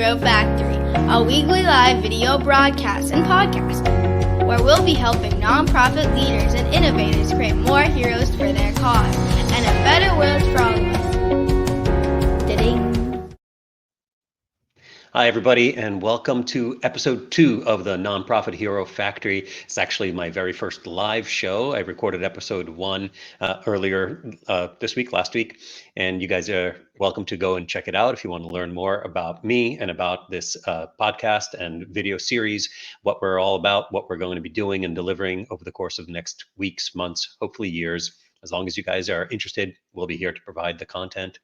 Hero Factory, a weekly live video broadcast and podcast where we'll be helping nonprofit leaders and innovators create more heroes for their cause and a better world for all of us. Da-ding. Hi, everybody, and welcome to episode 2 of the Nonprofit Hero Factory. It's actually my very first live show. I recorded episode 1 earlier last week, and you guys are welcome to go and check it out if you want to learn more about me and about this podcast and video series, what we're all about, what we're going to be doing and delivering over the course of the next weeks, months, hopefully years. As long as you guys are interested, we'll be here to provide the content.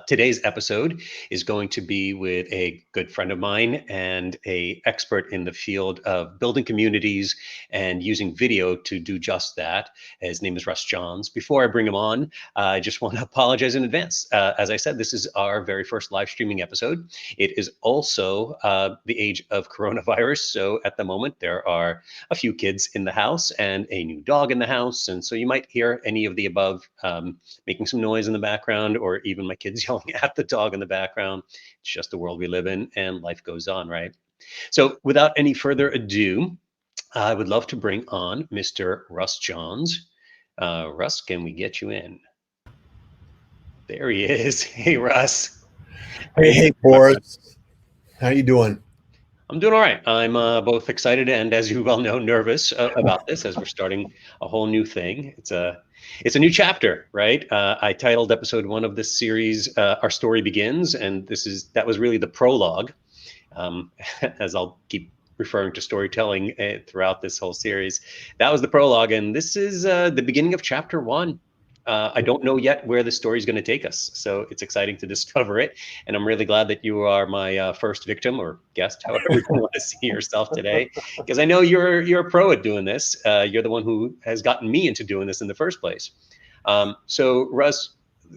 Today's episode is going to be with a good friend of mine and an expert in the field of building communities and using video to do just that. His name is Russ Johns. Before I bring him on, I just want to apologize in advance. As I said, this is our very first live streaming episode. It is also the age of coronavirus. So at the moment, there are a few kids in the house and a new dog in the house. And so you might hear any of the above making some noise in the background, or even my kids yelling at the dog in the background. It's just the world we live in, and life goes on, right? So without any further ado, I would love to bring on Mr. Russ Johns. Russ, can we get you in? There he is. Hey, Russ. Hey, Boris. How you doing? I'm doing all right. I'm both excited and, as you well know, nervous about this, as we're starting a whole new thing. It's a new chapter, right? I titled episode 1 of this series, Our Story Begins, and that was really the prologue, as I'll keep referring to storytelling throughout this whole series. That was the prologue, and this is the beginning of chapter 1. I don't know yet where the story is going to take us, so it's exciting to discover it. And I'm really glad that you are my first victim or guest, however you want to see yourself today, because I know you're a pro at doing this. You're the one who has gotten me into doing this in the first place. So, Russ,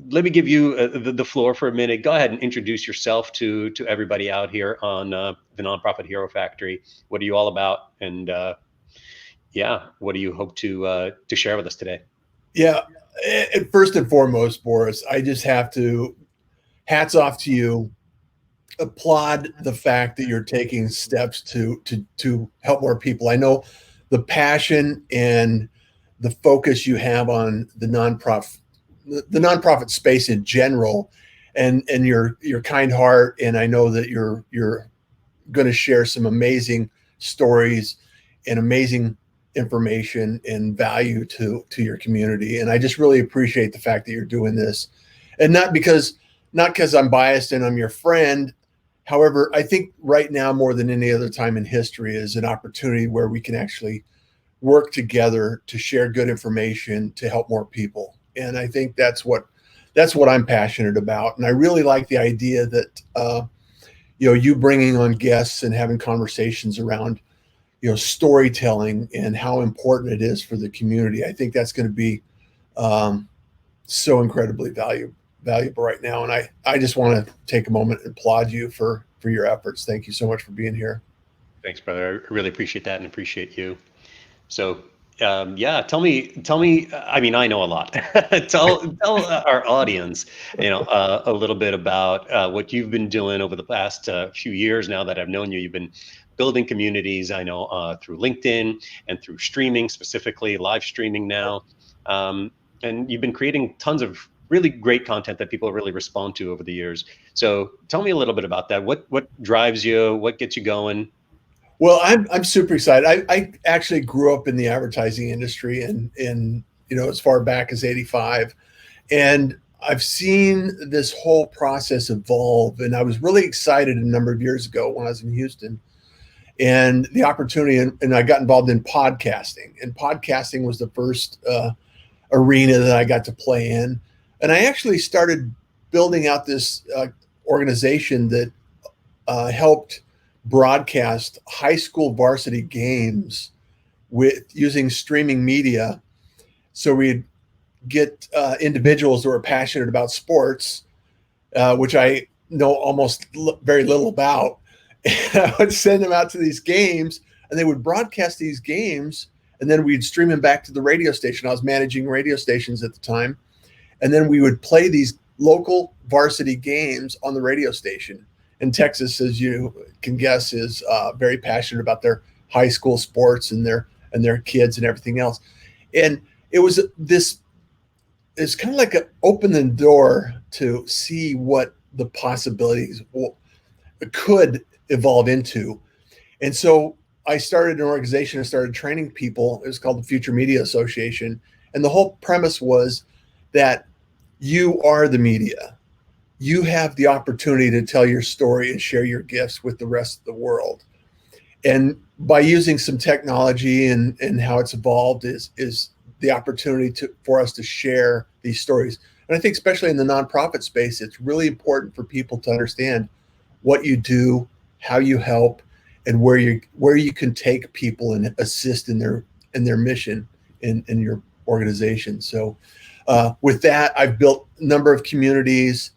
let me give you the floor for a minute. Go ahead and introduce yourself to everybody out here on the Nonprofit Hero Factory. What are you all about? And what do you hope to share with us today? Yeah. First and foremost, Boris, I just have to hats off to you, applaud the fact that you're taking steps to help more people. I know the passion and the focus you have on the nonprofit space in general, and your kind heart. And I know that you're going to share some amazing stories and amazing information and value to your community. And I just really appreciate the fact that you're doing this, and not because I'm biased and I'm your friend. However, I think right now, more than any other time in history, is an opportunity where we can actually work together to share good information to help more people. And I think that's what I'm passionate about. And I really like the idea that you bringing on guests and having conversations around storytelling and how important it is for the community. I think that's going to be so incredibly valuable right now. And I just want to take a moment and applaud you for your efforts. Thank you so much for being here. Thanks, brother. I really appreciate that and appreciate you. So, tell me, I mean, I know a lot. tell our audience, a little bit about what you've been doing over the past few years now that I've known you. You've been building communities, I know, through LinkedIn and through streaming, specifically live streaming now. And you've been creating tons of really great content that people really respond to over the years. So tell me a little bit about that. What drives you? What gets you going? Well, I'm super excited. I actually grew up in the advertising industry and as far back as '85. And I've seen this whole process evolve. And I was really excited a number of years ago when I was in Houston, and the opportunity, and I got involved in podcasting. And podcasting was the first arena that I got to play in. And I actually started building out this organization that helped broadcast high school varsity games with using streaming media. So we'd get individuals that were passionate about sports, which I know almost very little about. And I would send them out to these games, and they would broadcast these games, and then we'd stream them back to the radio station. I was managing radio stations at the time. And then we would play these local varsity games on the radio station. in Texas, as you can guess, is very passionate about their high school sports and their kids and everything else. And it was this. It's kind of like open the door to see what the possibilities could evolve into. And so I started an organization and started training people. It was called the Future Media Association. And the whole premise was that you are the media. You have the opportunity to tell your story and share your gifts with the rest of the world. And by using some technology and how it's evolved is the opportunity for us to share these stories. And I think especially in the nonprofit space, it's really important for people to understand what you do, how you help, and where you can take people and assist in their mission in your organization. So with that, I've built a number of communities.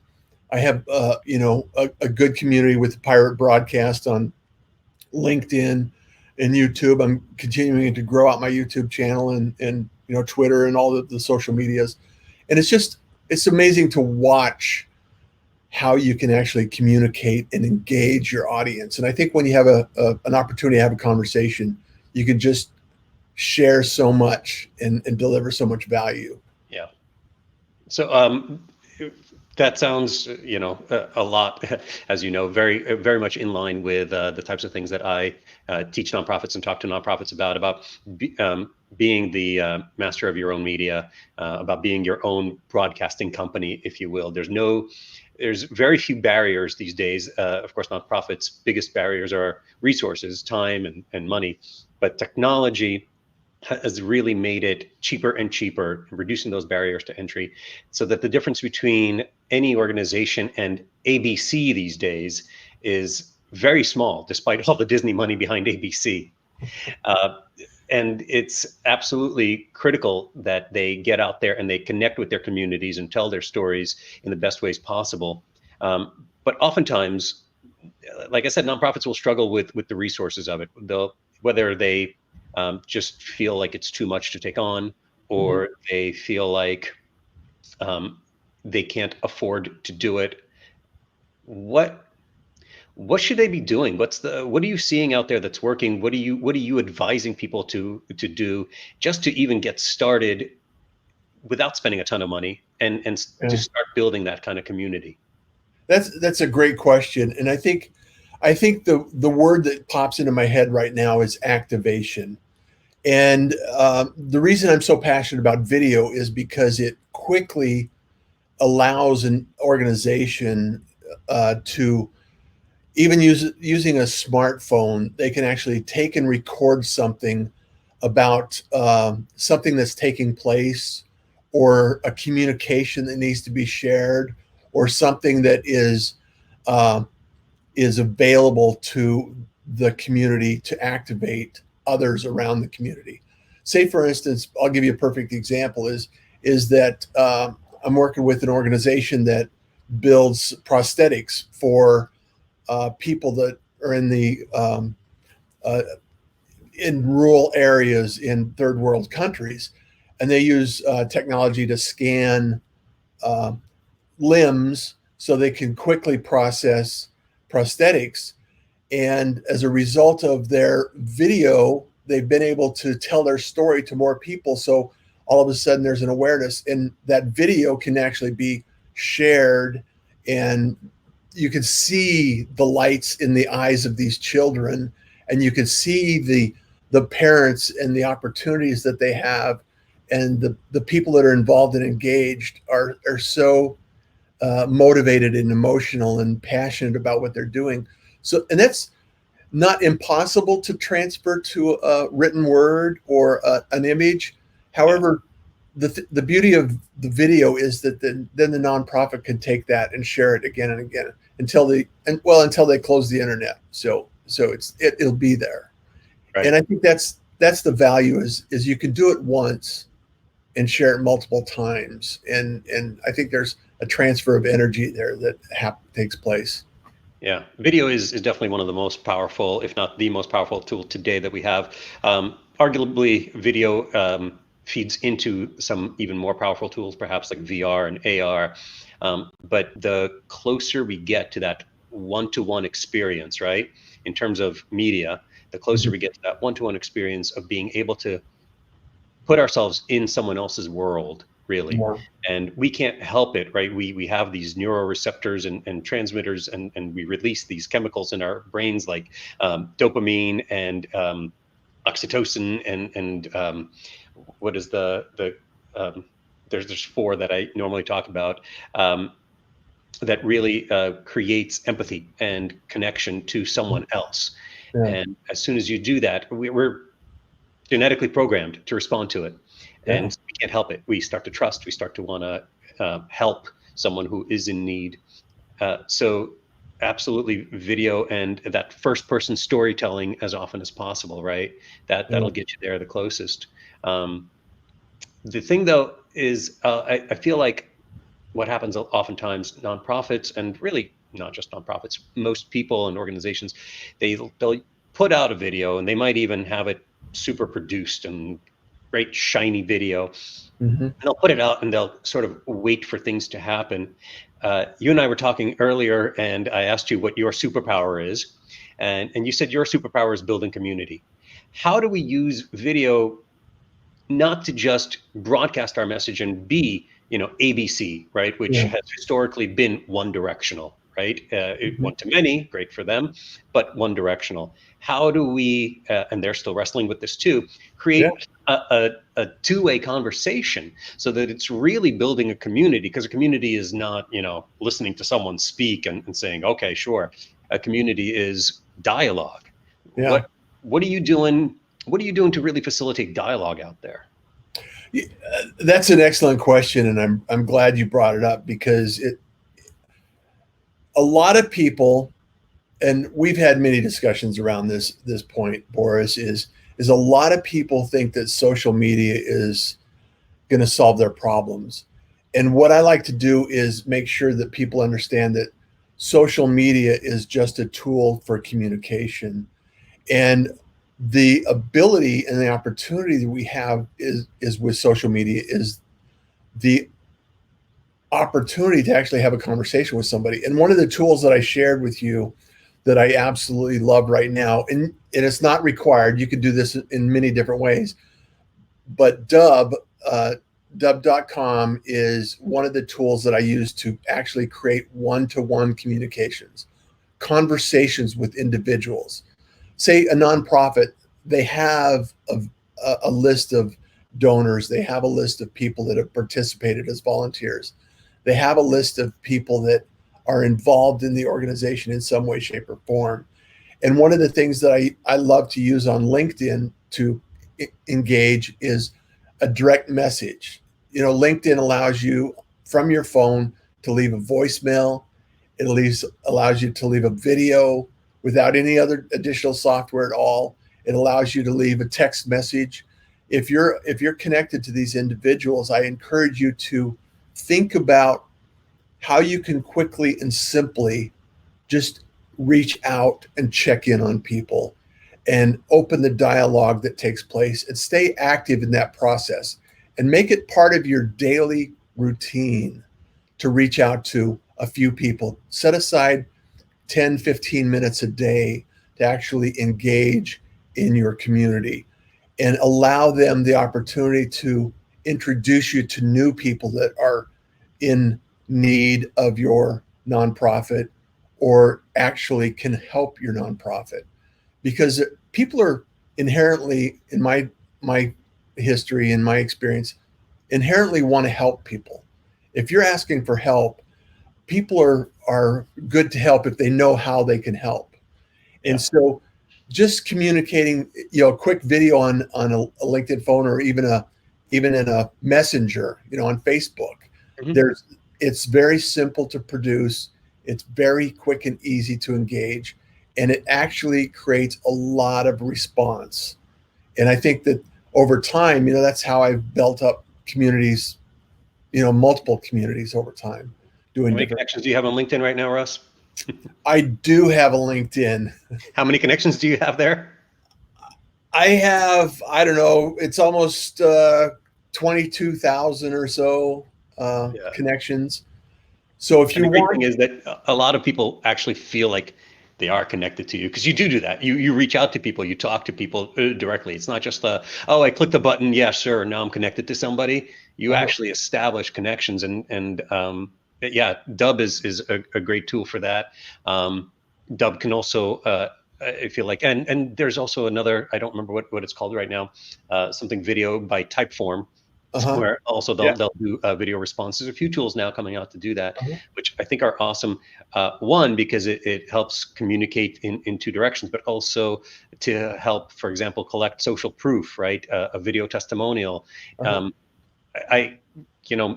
I have a good community with Pirate Broadcast on LinkedIn and YouTube. I'm continuing to grow out my YouTube channel and Twitter and all the social medias. And it's amazing to watch how you can actually communicate and engage your audience. And I think when you have an opportunity to have a conversation, you can just share so much and deliver so much value. Yeah. So that sounds, a lot, as you know, very, very much in line with the types of things that I teach nonprofits and talk to nonprofits about being the master of your own media, about being your own broadcasting company, if you will. There's very few barriers these days. Of course, nonprofits' biggest barriers are resources, time, and money, but technology has really made it cheaper and cheaper, reducing those barriers to entry, so that the difference between any organization and ABC these days is very small, despite all the Disney money behind ABC. And it's absolutely critical that they get out there and they connect with their communities and tell their stories in the best ways possible. But oftentimes, like I said, nonprofits will struggle with the resources of it. Whether they just feel like it's too much to take on, or they feel like they can't afford to do it. What should they be doing? What are you seeing out there that's working? What are you advising people to do just to even get started without spending a ton of money and to start building that kind of community? That's a great question. And I think the word that pops into my head right now is activation. And the reason I'm so passionate about video is because it quickly allows an organization to, even using a smartphone, they can actually take and record something about something that's taking place, or a communication that needs to be shared, or something that is available to the community to activate others around the community. Say, for instance, I'll give you a perfect example is that I'm working with an organization that builds prosthetics for people that are in rural areas in third world countries, and they use technology to scan limbs so they can quickly process prosthetics. And as a result of their video, they've been able to tell their story to more people. So all of a sudden there's an awareness, and that video can actually be shared, and you can see the lights in the eyes of these children, and you can see the parents and the opportunities that they have, and the people that are involved and engaged are so motivated and emotional and passionate about what they're doing. So, and that's not impossible to transfer to a written word or an image. However, the beauty of the video is that then the nonprofit can take that and share it again and again until they close the internet. So it'll be there. Right. And I think that's the value is you can do it once and share it multiple times. And I think there's a transfer of energy there that takes place. Yeah, video is definitely one of the most powerful, if not the most powerful tool today that we have. Arguably, video feeds into some even more powerful tools, perhaps like VR and AR. But the closer we get to that one-to-one experience, right? In terms of media, the closer we get to that one-to-one experience of being able to put ourselves in someone else's world, really. Yeah. And we can't help it, right? We have these neuroreceptors and transmitters, and we release these chemicals in our brains like dopamine and oxytocin and what is there's four that I normally talk about, that really creates empathy and connection to someone else. Yeah. And as soon as you do that, we're genetically programmed to respond to it, Yeah. and we can't help it. We start to trust. We start to want to help someone who is in need. So absolutely, video and that first-person storytelling as often as possible, right? That'll get you there the closest. The thing, though, is I feel like what happens oftentimes, nonprofits, and really not just nonprofits, most people and organizations, they'll put out a video, and they might even have it super produced and great shiny video, Mm-hmm. and they'll put it out and they'll sort of wait for things to happen. You and I were talking earlier, and I asked you what your superpower is, and you said your superpower is building community. How do we use video not to just broadcast our message and be, ABC, right, which Yeah. has historically been one directional, right? Mm-hmm. One to many, great for them, but one directional. How do we, and they're still wrestling with this too, create a two-way conversation so that it's really building a community? Because a community is not, listening to someone speak and saying, okay, sure. A community is dialogue. Yeah. What are you doing? What are you doing to really facilitate dialogue out there? That's an excellent question, and I'm glad you brought it up, because a lot of people, and we've had many discussions around this point, Boris, is a lot of people think that social media is going to solve their problems. And what I like to do is make sure that people understand that social media is just a tool for communication. And the ability and the opportunity that we have is with social media is the opportunity to actually have a conversation with somebody. And one of the tools that I shared with you that I absolutely love right now, and it's not required, you can do this in many different ways, but dub.com is one of the tools that I use to actually create one-to-one communications, conversations with individuals. Say a nonprofit, they have a list of donors, they have a list of people that have participated as volunteers, they have a list of people that are involved in the organization in some way, shape, or form. And one of the things that I love to use on LinkedIn to engage is a direct message. LinkedIn allows you from your phone to leave a voicemail. It allows you to leave a video without any other additional software at all. It allows you to leave a text message. If you're connected to these individuals, I encourage you to think about how you can quickly and simply just reach out and check in on people and open the dialogue that takes place, and stay active in that process and make it part of your daily routine to reach out to a few people. Set aside 10, 15 minutes a day to actually engage in your community and allow them the opportunity to introduce you to new people that are in need of your nonprofit or actually can help your nonprofit. Because people are inherently, in my history and my experience, inherently want to help people. If you're asking for help, people are good to help if they know how they can help. Yeah. And so just communicating, a quick video on a LinkedIn phone, or even in a messenger, on Facebook. Mm-hmm. It's very simple to produce. It's very quick and easy to engage, and it actually creates a lot of response. And I think that over time, that's how I've built up communities, multiple communities over time. How many connections do you have on LinkedIn right now, Russ? I do have a LinkedIn. How many connections do you have there? I have, I don't know, it's almost 22,000 or so connections. So if And you the great want, thing is that a lot of people actually feel like they are connected to you because you do that. You reach out to people, you talk to people directly. It's not just oh, I clicked the button, yeah, sure, now I'm connected to somebody. You actually establish connections, and yeah, Dub is a great tool for that. Dub can also I feel like, and there's also another, I don't remember what it's called right now, something video by Typeform, where also yeah, they'll do video responses. A few tools now coming out to do that, uh-huh, which I think are awesome. One, because it helps communicate in two directions, but also to help, for example, collect social proof, right? A video testimonial. uh-huh, Um, I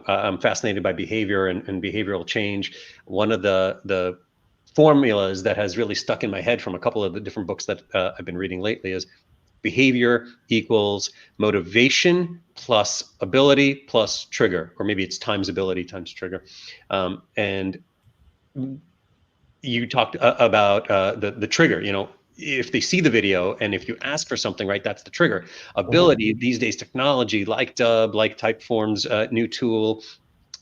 I'm fascinated by behavior and behavioral change. One of the formulas that has really stuck in my head from a couple of the different books that I've been reading lately is behavior equals motivation plus ability plus trigger, or maybe it's times ability times trigger. And you talked about the trigger. If they see the video and if you ask for something, right, that's the trigger. uh-huh. Ability these days, technology like Dub, like Typeform's new tool,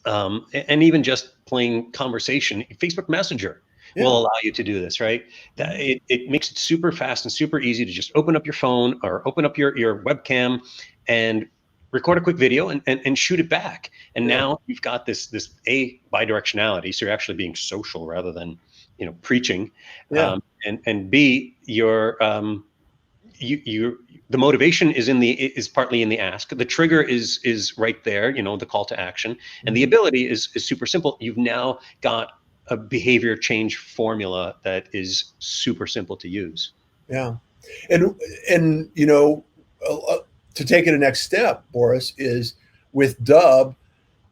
and even just plain conversation, Facebook Messenger will Yeah. allow you to do this, right? That Mhm. it makes it super fast and super easy to just open up your phone or open up your webcam and record a quick video and shoot it back. And Yeah. now you've got this a bidirectionality, so you're actually being social rather than preaching, Yeah. and b you the motivation is partly in the ask. The trigger is right there, the call to action, and the Mhm. ability is super simple. You've now got a behavior change formula that is super simple to use. Yeah. And and you know, to take it a next step, Boris, is with Dub,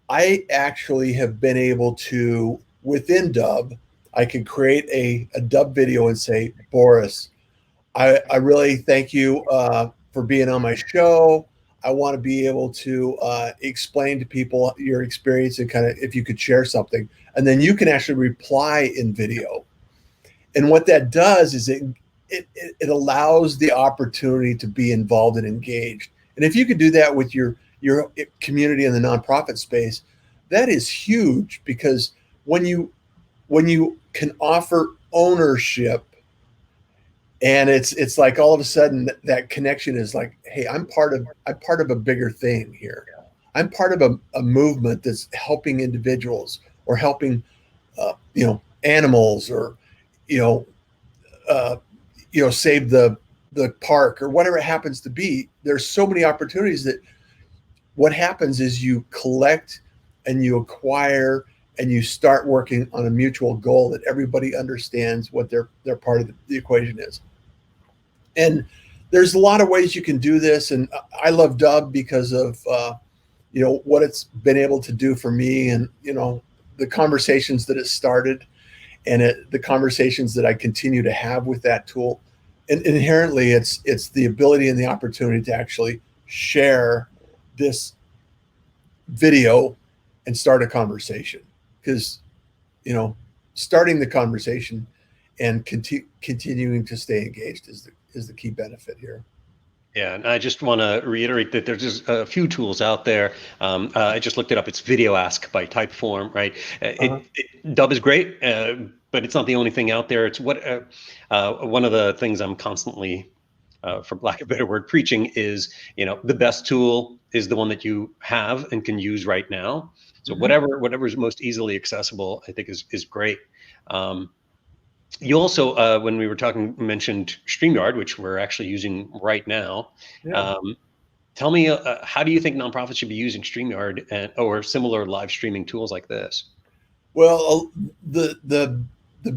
I actually have been able to, within Dub, I can create a Dub video and say, Boris, I really thank you for being on my show. I want to be able to explain to people your experience and kind of if you could share something. And then you can actually reply in video. And what that does is it allows the opportunity to be involved and engaged. And if you could do that with your community in the nonprofit space, that is huge because when you can offer ownership, and it's like all of a sudden that connection is like, hey, I'm part of a bigger thing here. I'm part of a movement that's helping individuals or helping animals or you know uh, save the park or whatever it happens to be. There's so many opportunities that what happens is you collect and you acquire and you start working on a mutual goal that everybody understands what their part of the equation is. And there's a lot of ways you can do this, and I love Dub because of what it's been able to do for me, and the conversations that it started, and the conversations that I continue to have with that tool. And inherently, it's the ability and the opportunity to actually share this video and start a conversation, because you know starting the conversation and continuing to stay engaged is the key benefit here. Yeah, and I just want to reiterate that there's just a few tools out there. I just looked it up. It's Video Ask by Typeform, right? Uh-huh. Dub is great, but it's not the only thing out there. It's one of the things I'm constantly, for lack of a better word, preaching is, the best tool is the one that you have and can use right now. So Mhm. whatever is most easily accessible, I think is great. Um, you also, when we were talking, mentioned StreamYard, which we're actually using right now. Yeah. Um, Tell me, how do you think nonprofits should be using StreamYard or similar live streaming tools like this? Well, the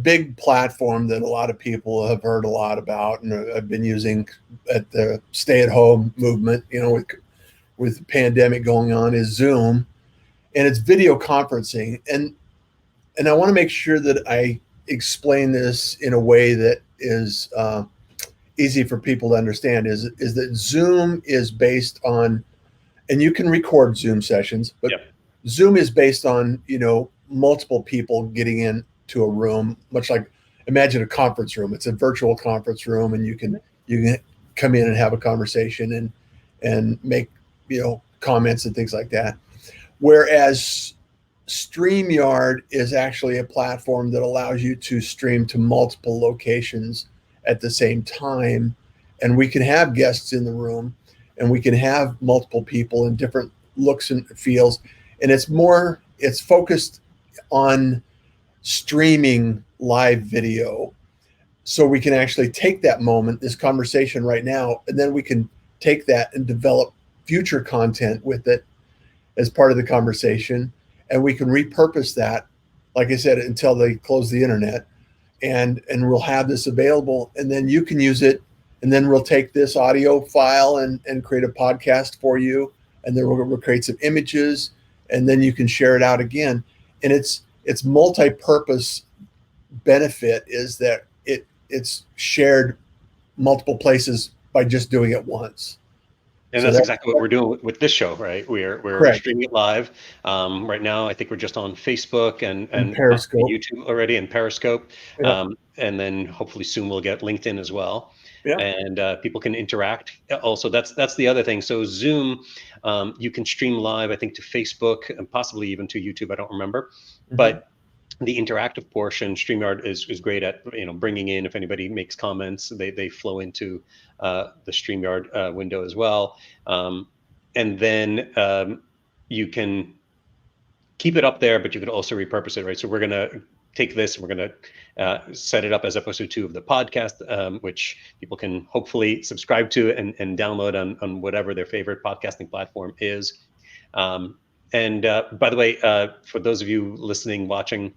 big platform that a lot of people have heard a lot about and have been using at the stay-at-home movement, with the pandemic going on, is Zoom, and it's video conferencing. And I want to make sure that I explain this in a way that is easy for people to understand. Is that Zoom is based on, and you can record Zoom sessions, but Yep. Zoom is based on, multiple people getting into a room, much like imagine a conference room. It's a virtual conference room, and you can come in and have a conversation and make, comments and things like that. Whereas StreamYard is actually a platform that allows you to stream to multiple locations at the same time. And we can have guests in the room, and we can have multiple people in different looks and feels. And it's focused on streaming live video. So we can actually take that moment, this conversation right now, and then we can take that and develop future content with it as part of the conversation. And we can repurpose that, like I said, until they close the internet. And we'll have this available, and then you can use it. And then we'll take this audio file and create a podcast for you. And then we'll create some images, and then you can share it out again. And it's multi-purpose benefit is that it's shared multiple places by just doing it once. And So that's exactly what we're doing with this show, right? We're correct. streaming it live. Right now, I think we're just on Facebook and Periscope. YouTube already, and Periscope. Yep. And then hopefully soon we'll get LinkedIn as well. Yep. And people can interact. Also, that's the other thing. So Zoom, you can stream live, I think, to Facebook and possibly even to YouTube. I don't remember, but the interactive portion, StreamYard is great at, bringing in, if anybody makes comments, they flow into the StreamYard window as well. And then you can keep it up there, but you can also repurpose it, right? So we're going to take this, and we're going to set it up as episode 2 of the podcast, which people can hopefully subscribe to and download on whatever their favorite podcasting platform is. And by the way, for those of you listening, watching,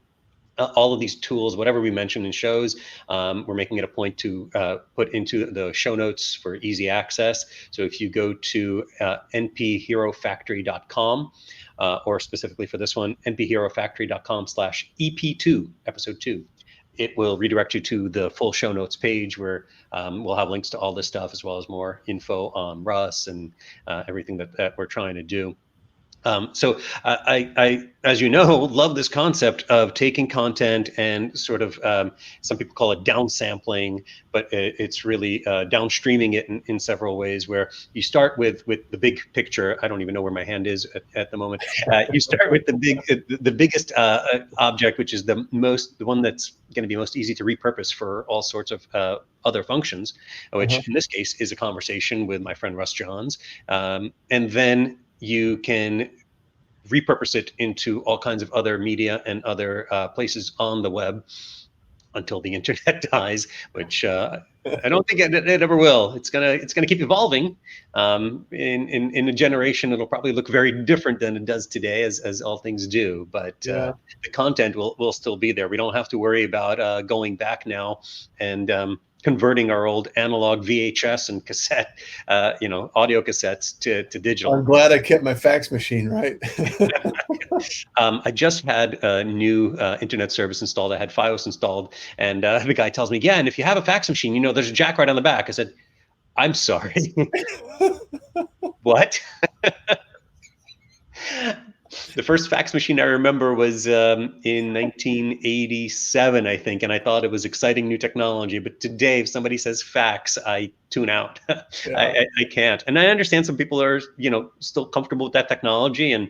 all of these tools, whatever we mentioned in shows, we're making it a point to put into the show notes for easy access. So if you go to npherofactory.com, or specifically for this one, npherofactory.com/EP2, episode 2, it will redirect you to the full show notes page where we'll have links to all this stuff, as well as more info on Russ and everything that we're trying to do. So I, as you know, love this concept of taking content and sort of, some people call it downsampling, but it's really downstreaming it in several ways, where you start with the big picture. I don't even know where my hand is at the moment. You start with the biggest object, which is the one that's going to be most easy to repurpose for all sorts of other functions, which in this case is a conversation with my friend Russ Johns. And then you can repurpose it into all kinds of other media and other places on the web until the internet dies, which I don't think it ever will. It's gonna keep evolving. In a generation, it'll probably look very different than it does today, as all things do. But the content will still be there. We don't have to worry about going back now and converting our old analog VHS and cassette, audio cassettes to digital. I'm glad I kept my fax machine, right? I just had a new internet service installed. I had Fios installed, and the guy tells me, "Yeah, and if you have a fax machine, there's a jack right on the back." I said, "I'm sorry." What? The first fax machine I remember was in 1987, I think, and I thought it was exciting new technology. But today, if somebody says fax, I tune out. I can't. And I understand some people are, still comfortable with that technology, and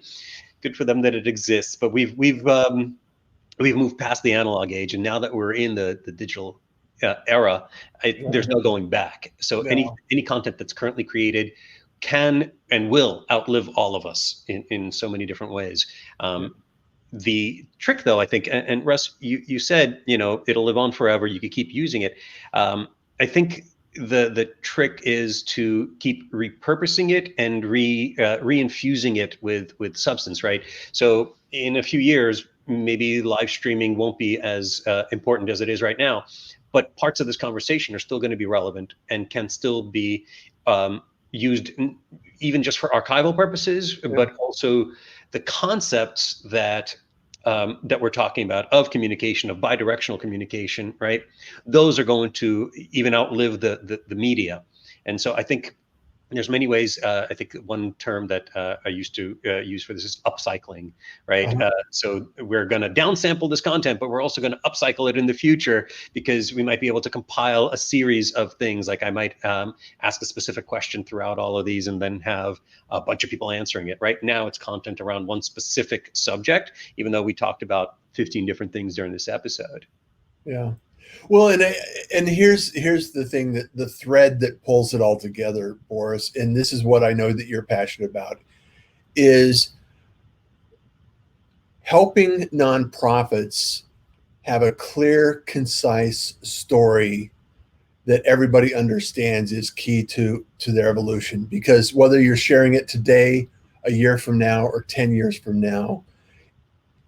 good for them that it exists. But we've moved past the analog age, and now that we're in the digital era, there's no going back. So any content that's currently created can and will outlive all of us in so many different ways. The trick, though, I think, and Russ, you said, it'll live on forever. You could keep using it. I think the trick is to keep repurposing it and reinfusing it with substance, right? So in a few years, maybe live streaming won't be as important as it is right now, but parts of this conversation are still going to be relevant and can still be used even just for archival purposes, but also the concepts that we're talking about of communication, of bidirectional communication, right? Those are going to even outlive the media. And so I think there's many ways. I think one term that I used to use for this is upcycling, right? Uh-huh. So we're going to downsample this content, but we're also going to upcycle it in the future because we might be able to compile a series of things. Like I might ask a specific question throughout all of these and then have a bunch of people answering it. Right now it's content around one specific subject, even though we talked about 15 different things during this episode. Yeah. Well, and here's the thing, that the thread that pulls it all together, Boris, and this is what I know that you're passionate about, is helping nonprofits have a clear, concise story that everybody understands is key to their evolution. Because whether you're sharing it today, a year from now, or 10 years from now,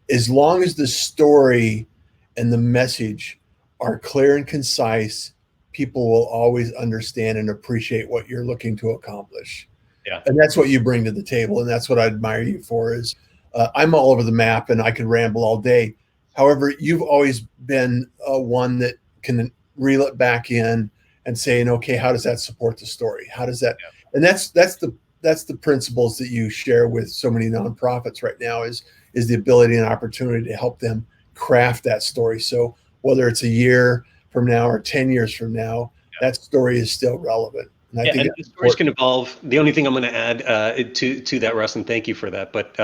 as long as the story and the message are clear and concise, people will always understand and appreciate what you're looking to accomplish. Yeah. And that's what you bring to the table. And that's what I admire you for. Is I'm all over the map and I could ramble all day. However, you've always been one that can reel it back in and saying, okay, how does that support the story? How does that? Yeah. And that's the principles that you share with so many nonprofits right now, is the ability and opportunity to help them craft that story. So whether it's a year from now or 10 years from now, that story is still relevant. And I think and the stories can evolve. The only thing I'm going to add to that, Russ, and thank you for that, but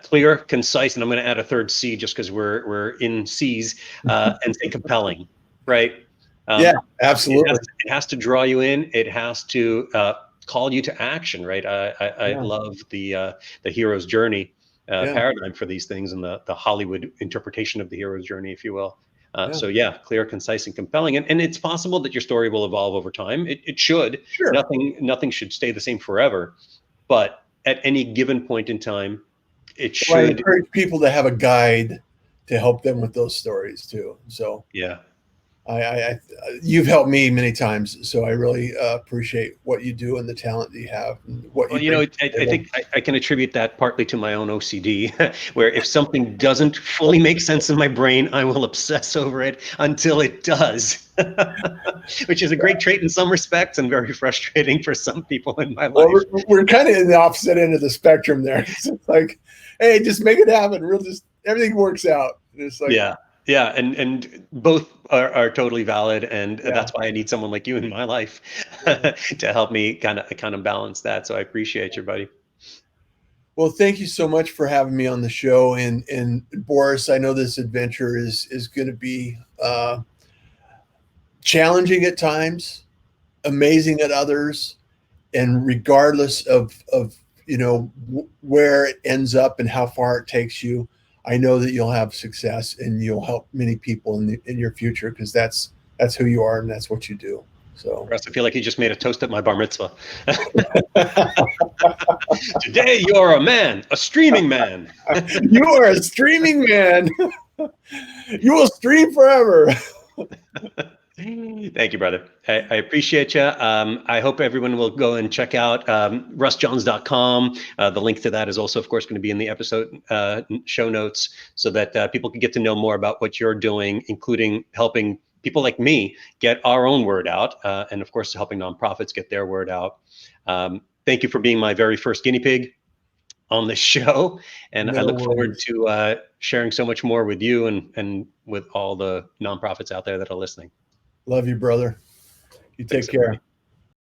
clear, concise, and I'm going to add a third C just because we're in C's, and say compelling, right? Yeah, absolutely. It has to draw you in. It has to call you to action, right? I love the hero's journey paradigm for these things, and the Hollywood interpretation of the hero's journey, if you will. So yeah, clear, concise, and compelling, and it's possible that your story will evolve over time. It should. Sure. Nothing should stay the same forever, but at any given point in time, it should. I encourage people to have a guide to help them with those stories too. So yeah. You've helped me many times, so I really appreciate what you do and the talent that you have. And what I think I can attribute that partly to my own OCD, where if something doesn't fully make sense in my brain, I will obsess over it until it does, which is a great trait in some respects and very frustrating for some people in my life. Well, we're kind of in the opposite end of the spectrum there. It's like, hey, just make it happen. Everything works out. It's like, yeah, and both are totally valid, and that's why I need someone like you in my life to help me kind of balance that. So I appreciate you, buddy. Well, thank you so much for having me on the show. And Boris, I know this adventure is going to be challenging at times, amazing at others, and regardless of where it ends up and how far it takes you, I know that you'll have success and you'll help many people in your future, because that's who you are and that's what you do. So, Russ, I feel like you just made a toast at my bar mitzvah. Today you're a man, a streaming man. You are a streaming man. You will stream forever. Thank you, brother. I appreciate you. I hope everyone will go and check out russjohns.com. The link to that is also, of course, going to be in the episode show notes, so that people can get to know more about what you're doing, including helping people like me get our own word out, and of course, helping nonprofits get their word out. Thank you for being my very first guinea pig on the show, and I look forward to sharing so much more with you and with all the nonprofits out there that are listening. Love you, brother. You take care.